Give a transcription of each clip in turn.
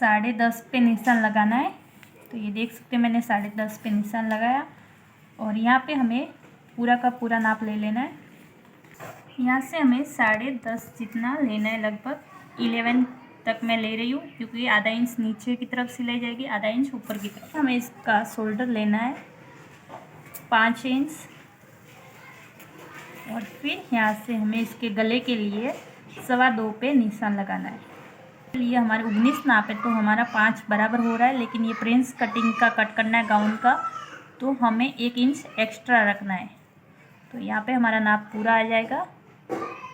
10.5 पे निशान लगाना है। तो ये देख सकते हैं मैंने 10.5 पे निशान लगाया और यहाँ पे हमें पूरा का पूरा नाप ले लेना है। यहाँ से हमें 10.5 जितना लेना है, लगभग 11 तक मैं ले रही हूँ, क्योंकि आधा इंच नीचे की तरफ सिलाई जाएगी, आधा इंच ऊपर की तरफ। हमें इसका शोल्डर लेना है 5 इंच और फिर यहाँ से हमें इसके गले के लिए 2.25 पे निशान लगाना है। ये हमारे 19 नाप है, तो हमारा 5 बराबर हो रहा है, लेकिन ये प्रिंस कटिंग का कट करना है गाउन का, तो हमें 1 इंच एक्स्ट्रा रखना है। तो यहाँ पे हमारा नाप पूरा आ जाएगा।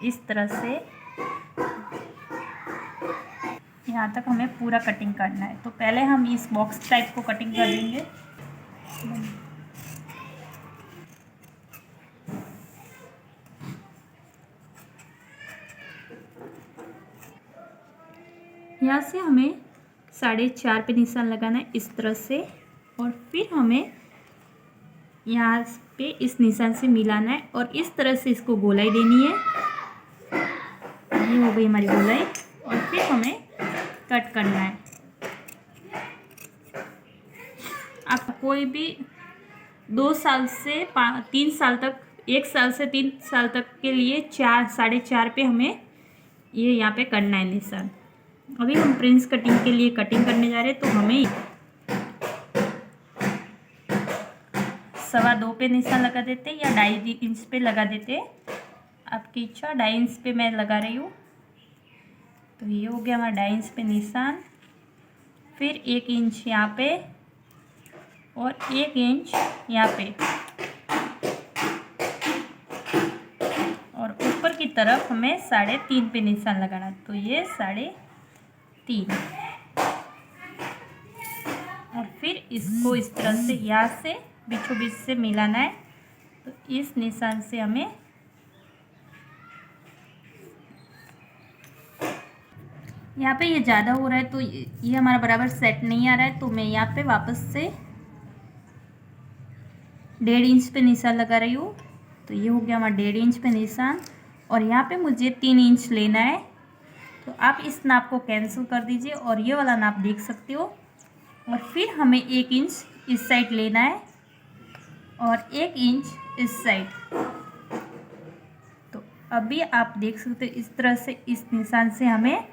इस तरह से यहाँ तक हमें पूरा कटिंग करना है। तो पहले हम इस बॉक्स टाइप को कटिंग कर देंगे। यहाँ से हमें 4.5 पे निशान लगाना है इस तरह से, और फिर हमें यहाँ पे इस निशान से मिलाना है और इस तरह से इसको गोलाई देनी है। ये हो गई हमारी गोलाई और फिर हमें कट करना है। आप कोई भी 2 साल से 3 साल तक, 1 साल से 3 साल तक के लिए 4.5 पे हमें ये यहाँ पे करना है निशान। अभी हम प्रिंस कटिंग के लिए कटिंग करने जा रहे हैं, तो हमें 2.25 पे निशान लगा देते या 2.5 इंच पे लगा देते, आपकी इच्छा। 2.5 इंच पे मैं लगा रही हूँ। तो ये हो गया हमारा 2.5 इंच पे निशान, फिर 1 इंच यहाँ पे और 1 इंच यहाँ पे, और ऊपर की तरफ हमें 3.5 पे निशान लगाना। तो ये 3.5, और फिर इसको इस तरह से यहाँ से बीचों बीच से मिलाना है। तो इस निशान से हमें यहाँ पे ये ज़्यादा हो रहा है, तो ये हमारा बराबर सेट नहीं आ रहा है, तो मैं यहाँ पे वापस से 1.5 इंच पे निशान लगा रही हूँ। तो ये हो गया हमारा 1.5 इंच पे निशान, और यहाँ पे मुझे 3 इंच लेना है। तो आप इस नाप को कैंसिल कर दीजिए और ये वाला नाप देख सकते हो। और फिर हमें 1 इंच इस साइड लेना है और 1 इंच इस साइड। तो अभी आप देख सकते हो इस तरह से इस निशान से हमें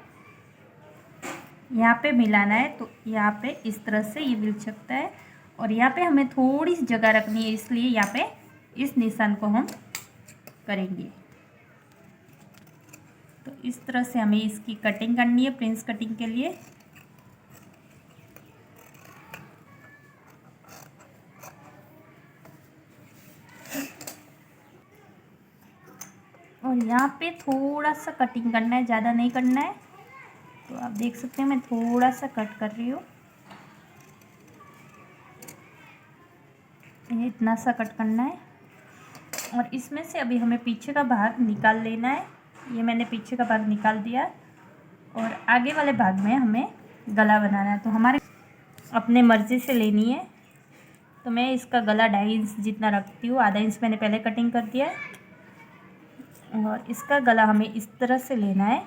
यहाँ पे मिलाना है। तो यहाँ पे इस तरह से ये मिल सकता है, और यहाँ पे हमें थोड़ी सी जगह रखनी है, इसलिए यहाँ पे इस निशान को हम करेंगे। तो इस तरह से हमें इसकी कटिंग करनी है प्रिंस कटिंग के लिए। और यहाँ पे थोड़ा सा कटिंग करना है, ज़्यादा नहीं करना है। तो आप देख सकते हैं मैं थोड़ा सा कट कर रही हूँ, ये इतना सा कट करना है। और इसमें से अभी हमें पीछे का भाग निकाल लेना है। ये मैंने पीछे का भाग निकाल दिया, और आगे वाले भाग में हमें गला बनाना है। तो हमारे अपने मर्ज़ी से लेनी है। तो मैं इसका गला 2.5 इंच जितना रखती हूँ, आधा इंच मैंने पहले कटिंग कर दिया है, और इसका गला हमें इस तरह से लेना है।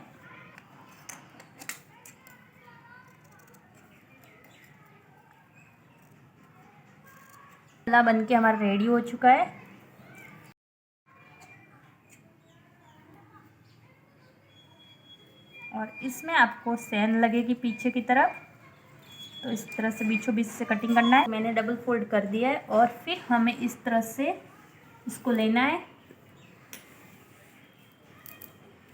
गला बन के हमारा रेडी हो चुका है। और इसमें आपको चैन लगेगी पीछे की तरफ, तो इस तरह से बीचों बीच से कटिंग करना है। मैंने डबल फोल्ड कर दिया है, और फिर हमें इस तरह से इसको लेना है।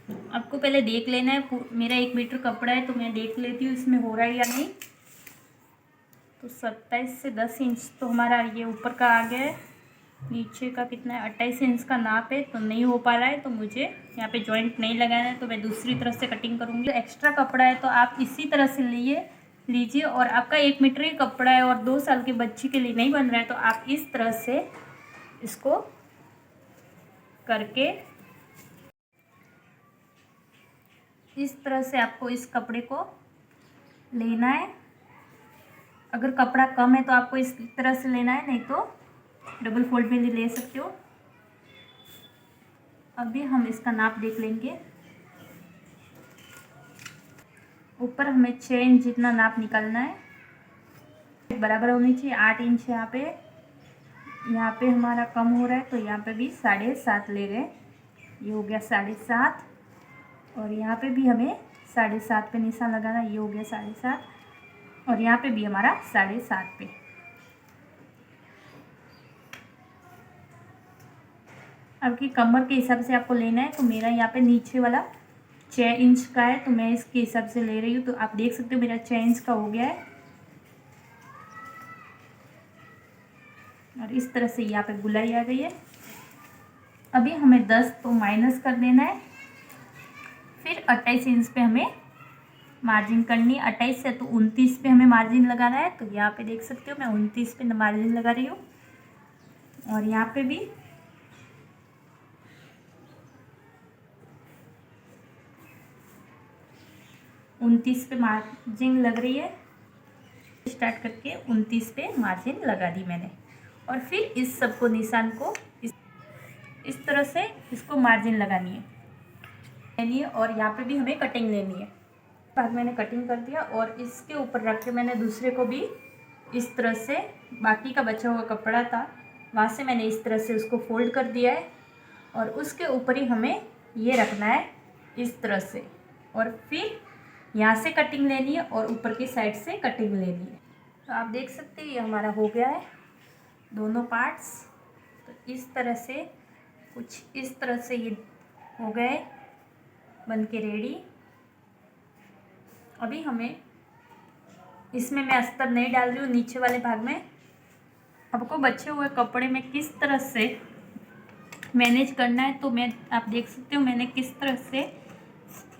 आपको पहले देख लेना है, मेरा 1 मीटर कपड़ा है, तो मैं देख लेती हूँ इसमें हो रहा है या नहीं। तो 27 से 10 इंच तो हमारा ये ऊपर का आ गया है। नीचे का कितना है, 28 इंच का नाप है, तो नहीं हो पा रहा है। तो मुझे यहाँ पे जॉइंट नहीं लगाना है, तो मैं दूसरी तरफ से कटिंग करूँगी। एक्स्ट्रा कपड़ा है तो आप इसी तरह से लीजिए। और आपका 1 मीटर ही कपड़ा है और 2 साल के बच्ची के लिए नहीं बन रहा है, तो आप इस तरह से इसको करके, इस तरह से आपको इस कपड़े को लेना है। अगर कपड़ा कम है तो आपको इस तरह से लेना है, नहीं तो डबल फोल्ड में ले सकते हो। अभी हम इसका नाप देख लेंगे। ऊपर हमें 6 इंच जितना नाप निकालना है, बराबर होनी चाहिए। 8 इंच यहाँ पे हमारा कम हो रहा है, तो यहाँ पे भी 7.5 ले गए, ये हो गया 7.5। और यहाँ पे भी हमें 7.5 पे निशान लगाना, ये हो गया 7.5। और यहाँ पे भी हमारा 7.5 पे। अब की कमर के हिसाब से आपको लेना है, तो मेरा यहाँ पे नीचे वाला 6 इंच का है, तो मैं इसके हिसाब से ले रही हूँ। तो आप देख सकते हो मेरा 6 इंच का हो गया है। और इस तरह से यहाँ पे गुलाई आ गई है। अभी हमें 10 तो माइनस कर देना है, फिर 28 इंच पे हमें मार्जिन करनी है। 28 से तो 29 पे हमें मार्जिन लगाना है। तो यहाँ पे देख सकते हो मैं 29 पे मार्जिन लगा रही हूँ। और यहाँ पे भी 29 पे मार्जिन लग रही है। स्टार्ट करके 29 पे मार्जिन लगा दी मैंने। और फिर इस सबको निशान को इस तरह से इसको मार्जिन लगानी है और यहाँ पे भी हमें कटिंग लेनी है। बाद मैंने कटिंग कर दिया और इसके ऊपर रख के मैंने दूसरे को भी इस तरह से, बाकी का बचा हुआ कपड़ा था वहाँ से मैंने इस तरह से उसको फोल्ड कर दिया है। और उसके ऊपर ही हमें ये रखना है इस तरह से। और फिर यहाँ से कटिंग लेनी है और ऊपर की साइड से कटिंग लेनी है। तो आप देख सकते हैं ये हमारा हो गया है दोनों पार्ट्स। तो इस तरह से कुछ इस तरह से ये हो गए बन के रेडी। अभी हमें इसमें मैं अस्तर नहीं डाल रही हूँ नीचे वाले भाग में। आपको बचे हुए कपड़े में किस तरह से मैनेज करना है, तो मैं आप देख सकते हो मैंने किस तरह से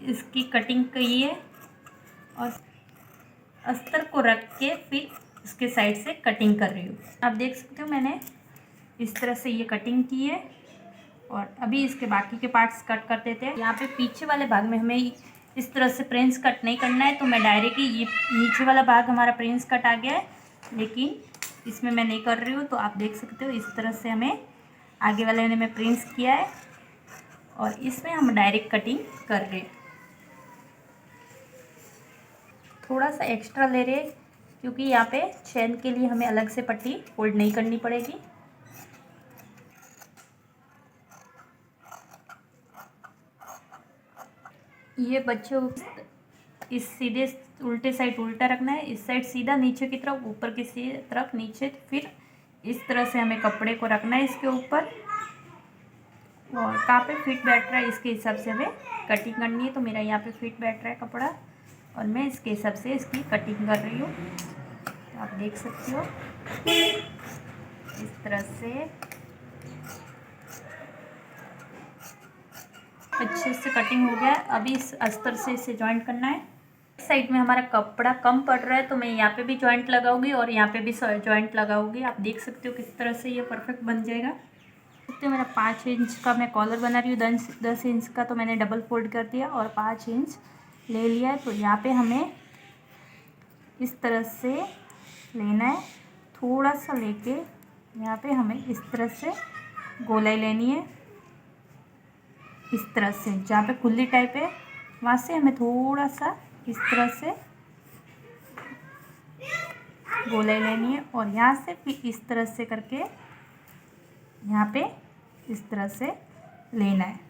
इसकी कटिंग की है। और अस्तर को रख के फिर इसके साइड से कटिंग कर रही हूँ। आप देख सकते हो मैंने इस तरह से ये कटिंग की है। और अभी इसके बाकी के पार्ट्स कट कर देते हैं। यहाँ पे पीछे वाले भाग में हमें इस तरह से प्रिंस कट नहीं करना है, तो मैं डायरेक्ट ही ये नीचे वाला भाग हमारा प्रिंस कट आ गया है, लेकिन इसमें मैं नहीं कर रही हूँ। तो आप देख सकते हो इस तरह से हमें आगे वाले ने मैं प्रिंस किया है और इसमें हम डायरेक्ट कटिंग कर रहे हैं। थोड़ा सा एक्स्ट्रा ले रहे क्योंकि यहाँ पे चेन के लिए हमें अलग से पट्टी फोल्ड नहीं करनी पड़ेगी। ये बच्चों इस सीधे उल्टे साइड उल्टा रखना है, इस साइड सीधा नीचे की तरफ, ऊपर की तरफ नीचे। फिर इस तरह से हमें कपड़े को रखना है इसके ऊपर। और कहाँ पे फिट बैठ रहा है इसके हिसाब से हमें कटिंग करनी है। तो मेरा यहाँ पे फिट बैठ रहा है कपड़ा और मैं इसके हिसाब से इसकी कटिंग कर रही हूँ। तो आप देख सकते हो इस तरह से अच्छे से कटिंग हो गया। अभी इस अस्तर से इसे जॉइंट करना है। साइड में हमारा कपड़ा कम पड़ रहा है तो मैं यहाँ पे भी जॉइंट लगाऊंगी और यहाँ पे भी जॉइंट लगाऊंगी। आप देख सकते हो किस तरह से ये परफेक्ट बन जाएगा। तो मेरा 5 इंच का मैं कॉलर बना रही हूँ। 10 इंच का तो मैंने डबल फोल्ड कर दिया और 5 इंच ले लिया है। तो यहाँ पे हमें इस तरह से लेना है, थोड़ा सा लेके यहाँ पे हमें इस तरह से गोलाई लेनी है। इस तरह से जहाँ पे खुली टाइप है वहाँ से हमें थोड़ा सा इस तरह से गोलाई लेनी है और यहाँ से फिर इस तरह से करके यहाँ पे इस तरह से लेना है।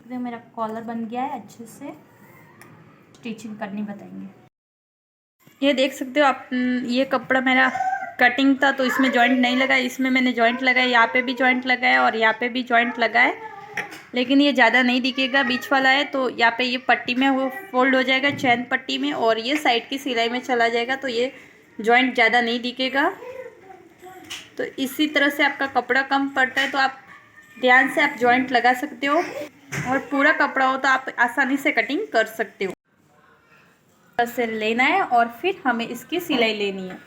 तो मेरा कॉलर बन गया है। अच्छे से स्टिचिंग करनी बताएंगे। ये देख सकते हो आप, ये कपड़ा मेरा कटिंग था तो इसमें जॉइंट नहीं लगा, इसमें मैंने जॉइंट लगाया। यहाँ पे भी जॉइंट लगाया और यहाँ पे भी जॉइंट लगाया, लेकिन ये ज़्यादा नहीं दिखेगा, बीच वाला है। तो यहाँ पे ये पट्टी में वो फोल्ड हो जाएगा चैन पट्टी में और ये साइड की सिलाई में चला जाएगा, तो ये जॉइंट ज़्यादा नहीं दिखेगा। तो इसी तरह से आपका कपड़ा कम पड़ता है तो आप ध्यान से आप जॉइंट लगा सकते हो और पूरा कपड़ा हो तो आप आसानी से कटिंग कर सकते हो। से लेना है और फिर हमें इसकी सिलाई लेनी है।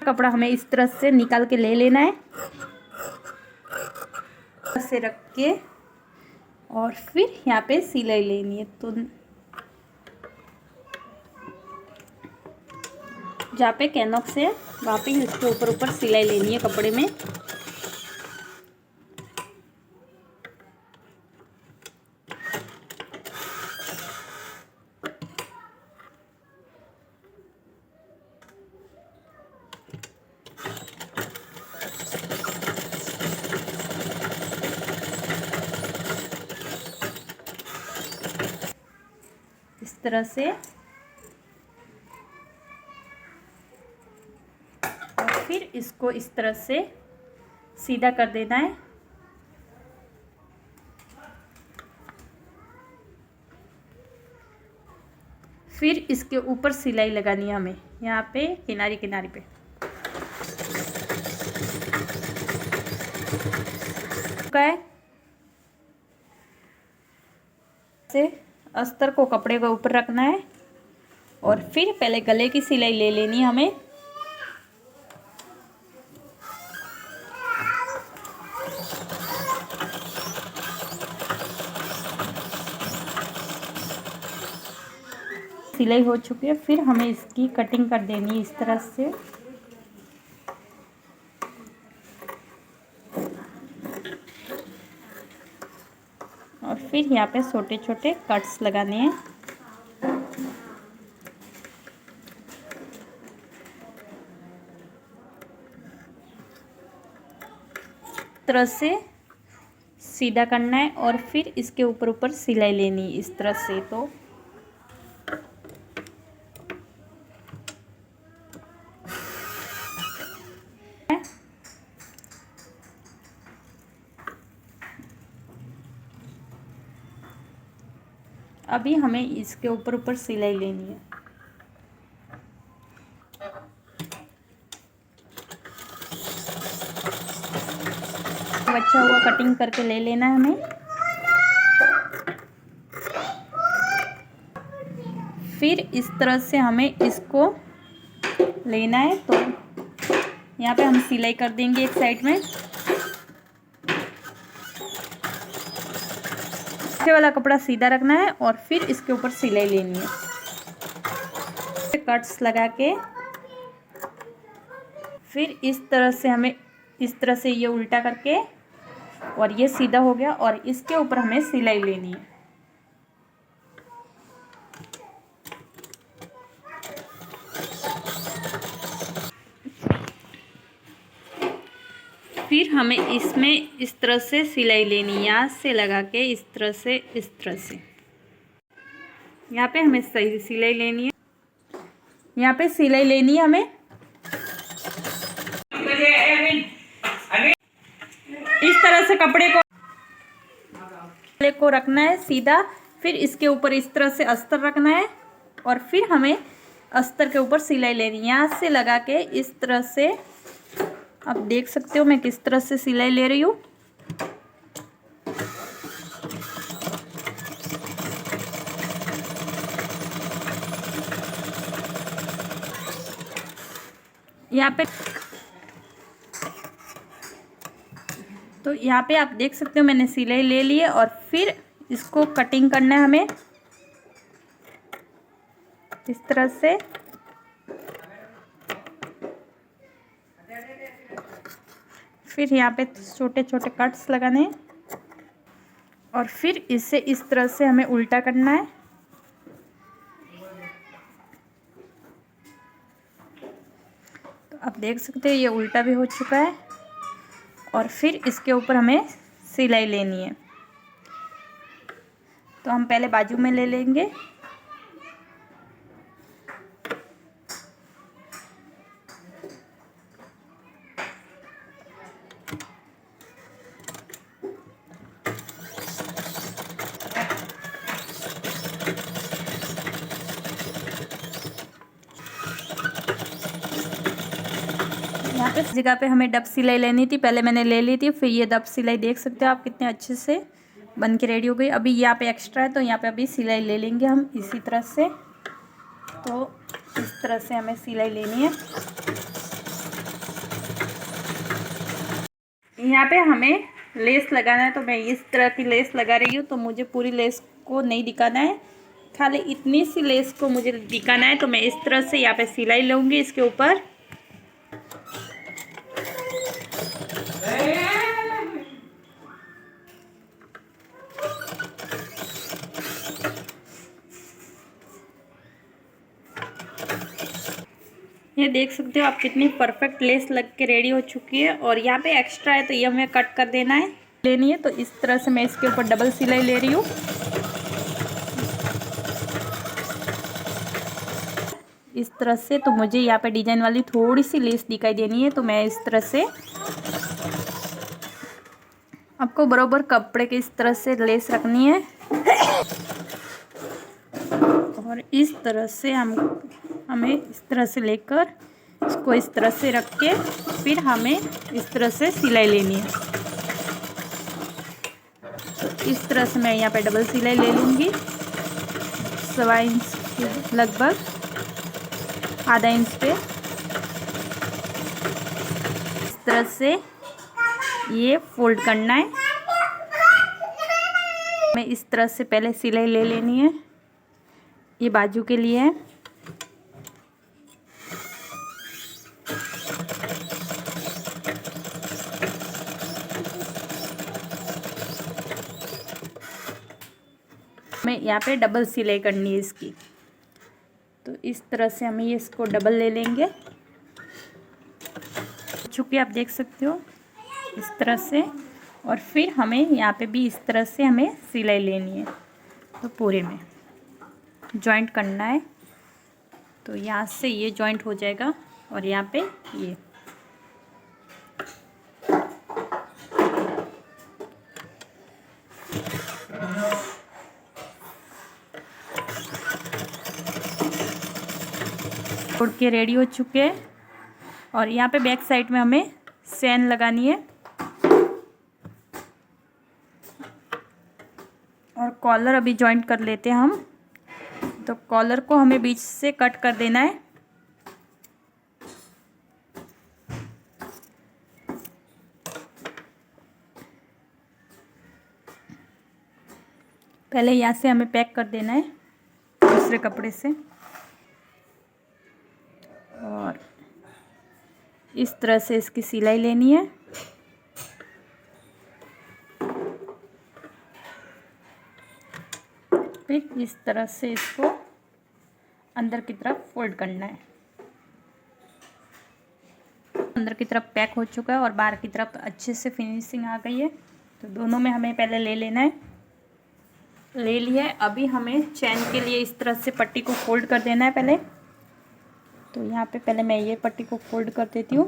कपड़ा हमें इस तरह से निकाल के ले लेना है से रख के और फिर यहाँ पे सिलाई लेनी है। तो जहाँ पे कैनॉक्स है वहाँ पे इसके ऊपर ऊपर सिलाई लेनी है कपड़े में। इस तरह से और फिर इसको इस तरह से सीधा कर देना है। फिर इसके ऊपर सिलाई लगानी है हमें यहाँ पे किनारे किनारे पे। से अस्तर को कपड़े के ऊपर रखना है और फिर पहले गले की सिलाई ले लेनी है हमें। सिलाई हो चुकी है, फिर हमें इसकी कटिंग कर देनी है इस तरह से। और फिर यहाँ पे छोटे छोटे कट्स लगाने हैं। इस तरह से सीधा करना है और फिर इसके ऊपर ऊपर सिलाई लेनी है इस तरह से। तो अभी हमें इसके ऊपर ऊपर सिलाई लेनी है। अच्छा हुआ कटिंग करके ले लेना है हमें। फिर इस तरह से हमें इसको लेना है। तो यहाँ पे हम सिलाई कर देंगे एक साइड में। वाला कपड़ा सीधा रखना है और फिर इसके ऊपर सिलाई लेनी है। कट्स लगा के फिर इस तरह से हमें इस तरह से ये उल्टा करके और ये सीधा हो गया और इसके ऊपर हमें सिलाई लेनी है। फिर हमें इसमें इस तरह से सिलाई लेनी है, यहाँ से लगा के इस तरह से यहाँ पे हमें सही सिलाई लेनी है। यहाँ पे सिलाई लेनी है हमें इस तरह से कपड़े को रखना है सीधा। फिर इसके ऊपर इस तरह से अस्तर रखना है और फिर हमें अस्तर के ऊपर सिलाई लेनी है, यहाँ से लगा के इस तरह से। आप देख सकते हो मैं किस तरह से सिलाई ले रही हूँ। यहाँ पे तो यहाँ पे आप देख सकते हो मैंने सिलाई ले ली है और फिर इसको कटिंग करना है हमें इस तरह से। फिर यहाँ पे छोटे छोटे कट्स लगाने हैं और फिर इसे इस तरह से हमें उल्टा करना है। तो आप देख सकते हो ये उल्टा भी हो चुका है और फिर इसके ऊपर हमें सिलाई लेनी है। तो हम पहले बाजू में ले लेंगे। यहाँ पे इस जगह पे हमें डब सिलाई लेनी थी, पहले मैंने ले ली थी। फिर ये डब सिलाई देख सकते हो आप कितने अच्छे से बन के रेडी हो गई। अभी यहाँ पे एक्स्ट्रा है तो यहाँ पे अभी सिलाई ले लेंगे हम इसी तरह से। तो इस तरह से हमें सिलाई लेनी है। यहाँ पे हमें लेस लगाना है तो मैं इस तरह की लेस लगा रही हूँ। तो मुझे पूरी लेस को नहीं दिखाना है, खाली इतनी सी लेस को मुझे दिखाना है। तो मैं इस तरह से यहाँ पे सिलाई लूँगी इसके ऊपर। ये देख सकते हो आप कितनी परफेक्ट लेस लग के रेडी हो चुकी है। और यहाँ पे एक्स्ट्रा है तो ये हमें कट कर देना है, लेनी है। तो इस तरह से मैं इसके ऊपर डबल सिलाई ले रही हूँ। इस तरह से तो मुझे यहाँ पे डिजाइन वाली थोड़ी सी लेस दिखाई देनी है। तो मैं इस तरह से आपको बराबर कपड़े के इस तरह से लेस रखनी है। और इस तरह से हमें इस तरह से लेकर इसको इस तरह से रख के फिर हमें इस तरह से सिलाई लेनी है। तो इस तरह से मैं यहाँ पे डबल सिलाई ले लूँगी, 1.25 इंच के लगभग, आधा इंच पे। इस तरह से ये फोल्ड करना है। मैं इस तरह से पहले सिलाई ले लेनी है, ये बाजू के लिए है। मैं यहाँ पे डबल सिलाई करनी है इसकी। तो इस तरह से हमें ये इसको डबल ले लेंगे, चूँकि आप देख सकते हो इस तरह से। और फिर हमें यहाँ पे भी इस तरह से हमें सिलाई लेनी है। तो पूरे में जॉइंट करना है। तो यहाँ से ये जॉइंट हो जाएगा और यहाँ पे ये। उड़ के रेडी हो चुके हैं। और यहाँ पे बैक साइड में हमें चैन लगानी है और कॉलर अभी जॉइंट कर लेते हैं हम। तो कॉलर को हमें बीच से कट कर देना है। पहले यहाँ से हमें पैक कर देना है दूसरे कपड़े से। और इस तरह से इसकी सिलाई लेनी है। फिर इस तरह से इसको अंदर की तरफ फोल्ड करना है। अंदर की तरफ पैक हो चुका है और बाहर की तरफ अच्छे से फिनिशिंग आ गई है। तो दोनों में हमें पहले ले लेना है। ले लिया है। अभी हमें चैन के लिए इस तरह से पट्टी को फोल्ड कर देना है पहले। तो यहाँ पे पहले मैं ये पट्टी को फोल्ड कर देती हूँ।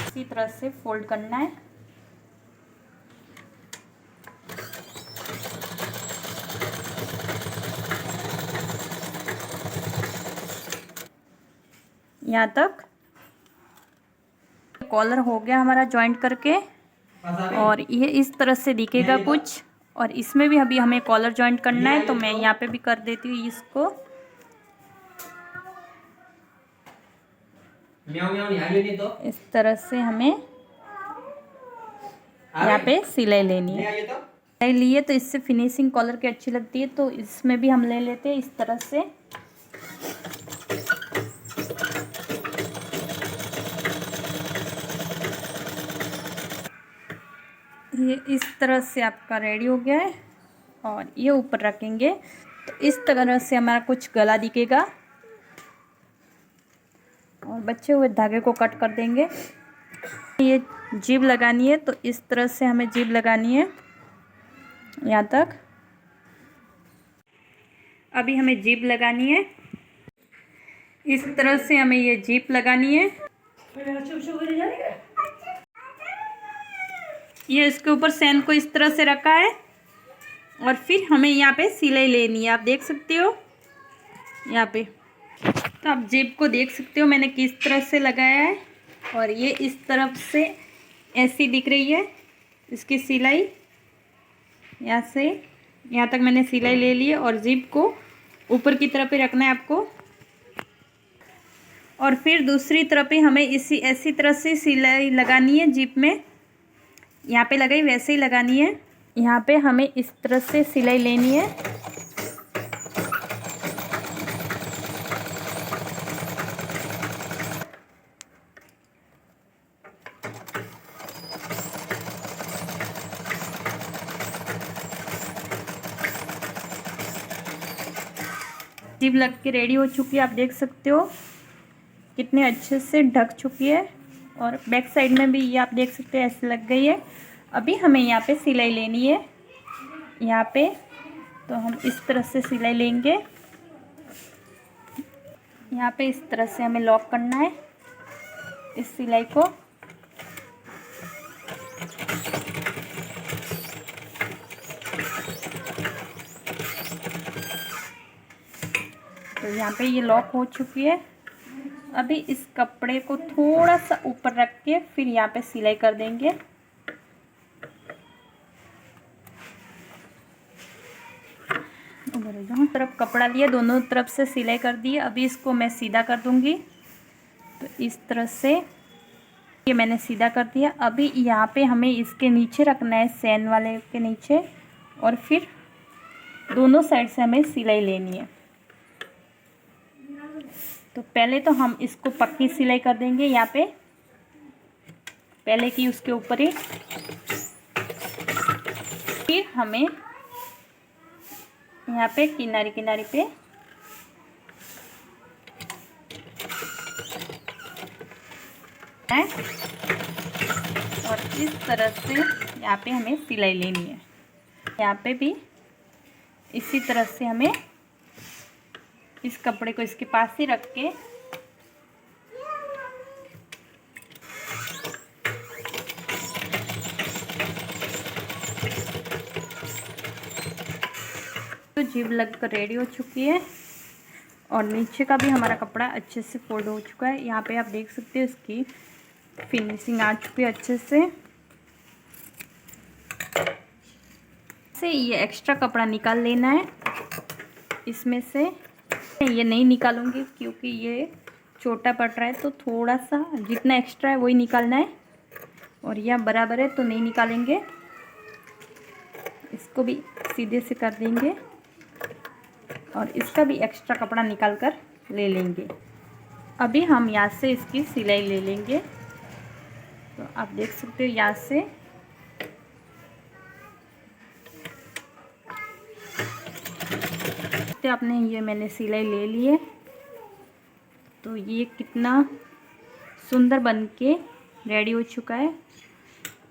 इसी तरह से फोल्ड करना है। यहाँ तक कॉलर हो गया हमारा जॉइंट करके। और ये इस तरह से दिखेगा कुछ। और इसमें भी अभी हमें कॉलर जॉइंट करना है। तो मैं यहाँ पे भी कर देती हूँ इसको। इस तरह से हमें यहाँ पे सिलाई लेनी है। सिलाई लिए तो इससे फिनिशिंग कॉलर की अच्छी लगती है। तो इसमें भी हम ले लेते हैं इस तरह से। ये इस तरह से आपका रेडी हो गया है। और ये ऊपर रखेंगे तो इस तरह से हमारा कुछ गला दिखेगा। और बचे हुए धागे को कट कर देंगे। ये जीब लगानी है तो इस तरह से हमें जीब लगानी है यहाँ तक। अभी हमें जीब लगानी है इस तरह से, हमें ये जीप लगानी है। ये इसके ऊपर चैन को इस तरह से रखा है। और फिर हमें यहाँ पे सिलाई लेनी है। आप देख सकते हो यहाँ पे। तो आप जेब को देख सकते हो मैंने किस तरह से लगाया है। और ये इस तरफ से ऐसी दिख रही है इसकी सिलाई। यहाँ से यहाँ तक मैंने सिलाई ले ली है। और जिप को ऊपर की तरफ ही रखना है आपको। और फिर दूसरी तरफ ही हमें इसी ऐसी तरह से सिलाई लगानी है। जिप में यहाँ पे लगाई वैसे ही लगानी है। यहाँ पे हमें इस तरह से सिलाई लेनी है। जिप लग के रेडी हो चुकी है, आप देख सकते हो कितने अच्छे से ढक चुकी है। और बैक साइड में भी ये आप देख सकते हैं ऐसे लग गई है। अभी हमें यहाँ पे सिलाई लेनी है। यहाँ पे तो हम इस तरह से सिलाई लेंगे। यहाँ पे इस तरह से हमें लॉक करना है इस सिलाई को। तो यहाँ पे ये लॉक हो चुकी है। अभी इस कपड़े को थोड़ा सा ऊपर रख के फिर यहाँ पे सिलाई कर देंगे। दोनों तरफ कपड़ा लिया, दोनों तरफ से सिलाई कर दी। अभी इसको मैं सीधा कर दूंगी। तो इस तरह से ये मैंने सीधा कर दिया। अभी यहाँ पे हमें इसके नीचे रखना है, सैन वाले के नीचे, और फिर दोनों साइड से हमें सिलाई लेनी है। तो पहले तो हम इसको पक्की सिलाई कर देंगे यहाँ पे, पहले की उसके ऊपर ही। फिर हमें यहाँ पे किनारे किनारे पे और इस तरह से यहाँ पे हमें सिलाई लेनी है। यहाँ पे भी इसी तरह से हमें इस कपड़े को इसके पास ही रख के तो जिप लगकर रेडी हो चुकी है। और नीचे का भी हमारा कपड़ा अच्छे से फोल्ड हो चुका है। यहाँ पे आप देख सकते हो इसकी फिनिशिंग आ चुकी है अच्छे से ये एक्स्ट्रा कपड़ा निकाल लेना है इसमें से। ये नहीं निकालूंगी क्योंकि ये छोटा पड़ रहा है, तो थोड़ा सा जितना एक्स्ट्रा है वही निकालना है। और यह बराबर है तो नहीं निकालेंगे, इसको भी सीधे से कर देंगे और इसका भी एक्स्ट्रा कपड़ा निकाल कर ले लेंगे। अभी हम यहाँ से इसकी सिलाई ले लेंगे। तो आप देख सकते हो यहाँ से आपने ये मैंने सिलाई ले ली है। तो ये कितना सुंदर बन के रेडी हो चुका है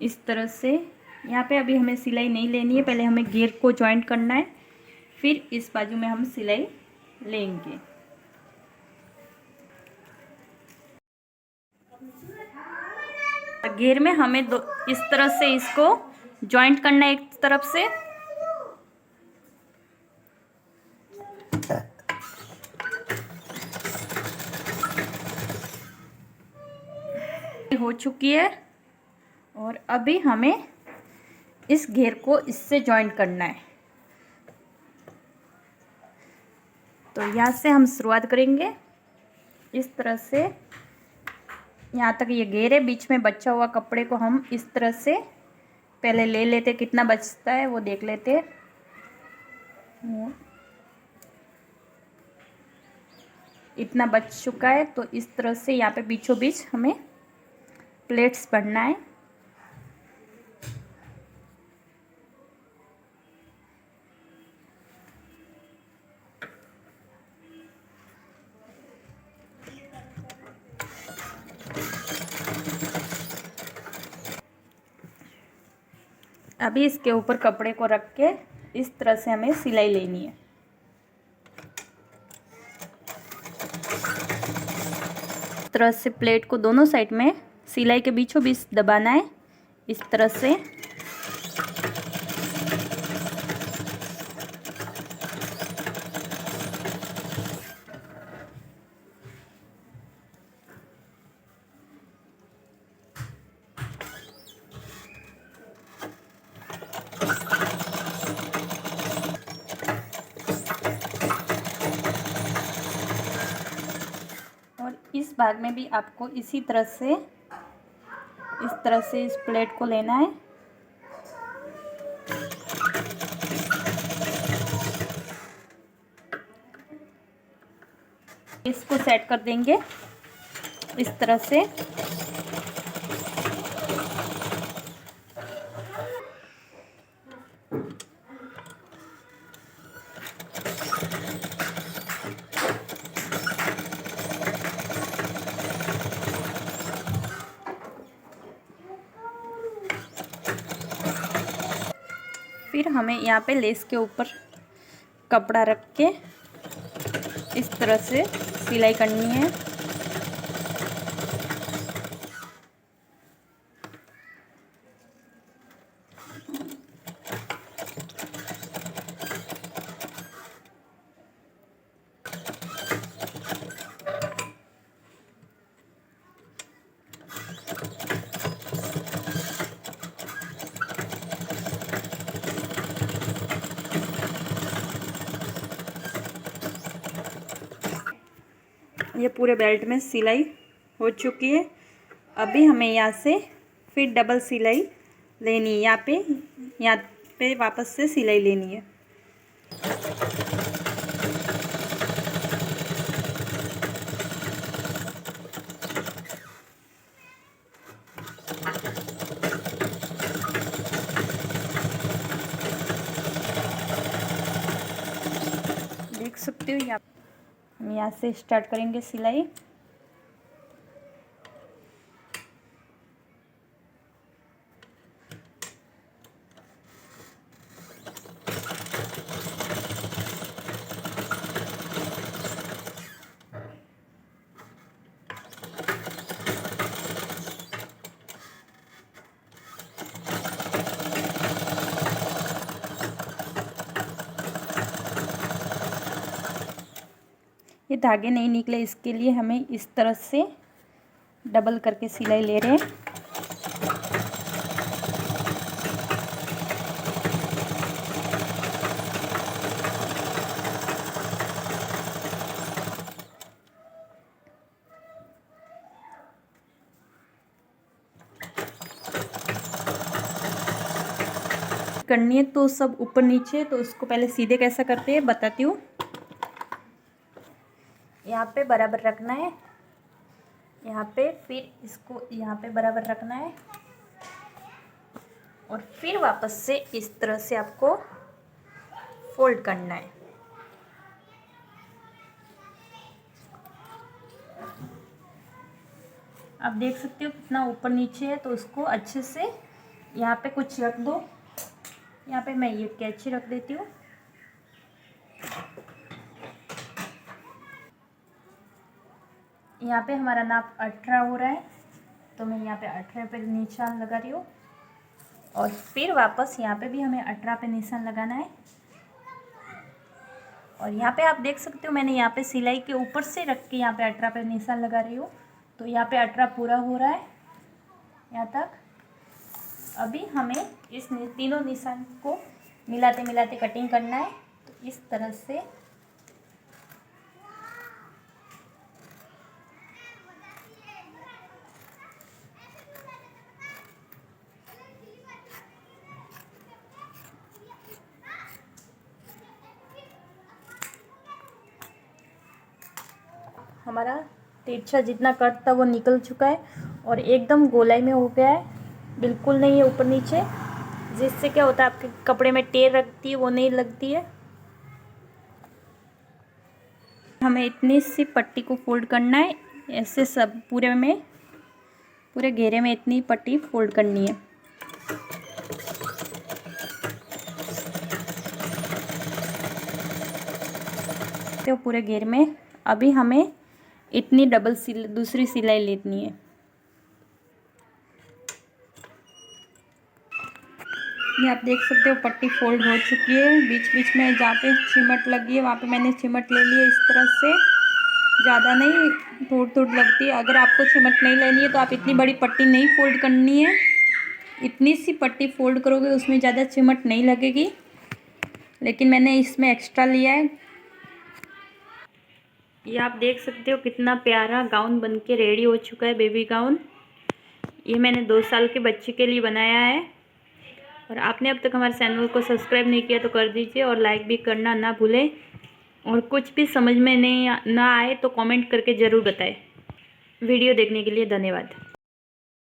इस तरह से। यहाँ पे अभी हमें सिलाई नहीं लेनी है, पहले हमें घेर को जॉइंट करना है, फिर इस बाजू में हम सिलाई लेंगे। घेर में हमें इस तरह से इसको जॉइंट करना है एक तरफ से। हो चुकी है और अभी हमें इस घेर को इससे जॉइंट करना है। तो यहाँ से हम शुरुआत करेंगे इस तरह से। यहाँ तक ये घेर है, बीच में बचा हुआ कपड़े को हम इस तरह से पहले ले लेते, कितना बचता है वो देख लेते। इतना बच चुका है। तो इस तरह से यहाँ पे बीचों बीच हमें प्लेट्स भरना है। अभी इसके ऊपर कपड़े को रख के इस तरह से हमें सिलाई लेनी है। इस तरह से प्लेट को दोनों साइड में सिलाई के बीचों बीच दबाना है इस तरह से। भाग में भी आपको इसी तरह से, इस तरह से इस प्लेट को लेना है। इसको सेट कर देंगे इस तरह से। फिर हमें यहाँ पे लेस के ऊपर कपड़ा रख के इस तरह से सिलाई करनी है। ये पूरे बेल्ट में सिलाई हो चुकी है। अभी हमें यहाँ से फिर डबल सिलाई लेनी है। यहाँ पे वापस से सिलाई लेनी है। देख सकते हो यहाँ हम यहाँ से स्टार्ट करेंगे सिलाई। ये धागे नहीं निकले, इसके लिए हमें इस तरह से डबल करके सिलाई ले रहे हैं। करनी है तो सब ऊपर नीचे, तो उसको पहले सीधे कैसा करते हैं बताती हूँ। यहाँ पे बराबर रखना है, यहाँ पे, फिर इसको यहाँ पे बराबर रखना है और फिर वापस से इस तरह से आपको फोल्ड करना है। आप देख सकते हो कितना ऊपर नीचे है, तो उसको अच्छे से यहाँ पे कुछ रख दो। यहाँ पे मैं ये कैंची रख देती हूँ। यहाँ पे हमारा नाप 18 हो रहा है, तो मैं यहाँ पे 18 पे निशान लगा रही हूँ और फिर वापस यहाँ पे भी हमें 18 पे निशान लगाना है। और यहाँ पे आप देख सकते हो मैंने यहाँ पे सिलाई के ऊपर से रख के यहाँ पे 18 पे निशान लगा रही हूँ, तो यहाँ पे 18 पूरा हो रहा है यहाँ तक। अभी हमें इस तीनों निशान को मिलाते मिलाते कटिंग करना है, तो इस तरह से हमारा तिरछा जितना कट था वो निकल चुका है और एकदम गोलाई में हो गया है, बिल्कुल नहीं है ऊपर नीचे, जिससे क्या होता है आपके कपड़े में टेर लगती है वो नहीं लगती है। हमें इतनी सी पट्टी को फोल्ड करना है, ऐसे सब पूरे घेरे में इतनी पट्टी फोल्ड करनी है। तो पूरे घेर में अभी हमें इतनी डबल दूसरी सिलाई लेनी है। ये आप देख सकते हो पट्टी फोल्ड हो चुकी है। बीच बीच में जहाँ पे चिमट लगी है वहाँ पे मैंने चिमट ले ली है इस तरह से, ज़्यादा नहीं, थोड़ी लगती है। अगर आपको चिमट नहीं लेनी है तो आप इतनी बड़ी पट्टी नहीं फोल्ड करनी है, इतनी सी पट्टी फोल्ड करोगे उसमें ज़्यादा चिमट नहीं लगेगी, लेकिन मैंने इसमें एक्स्ट्रा लिया है। ये आप देख सकते हो कितना प्यारा गाउन बन के रेडी हो चुका है, बेबी गाउन। ये मैंने 2 साल के बच्चे के लिए बनाया है। और आपने अब तक हमारे चैनल को सब्सक्राइब नहीं किया तो कर दीजिए और लाइक भी करना ना भूलें। और कुछ भी समझ में नहीं ना आए तो कमेंट करके ज़रूर बताएं। वीडियो देखने के लिए धन्यवाद।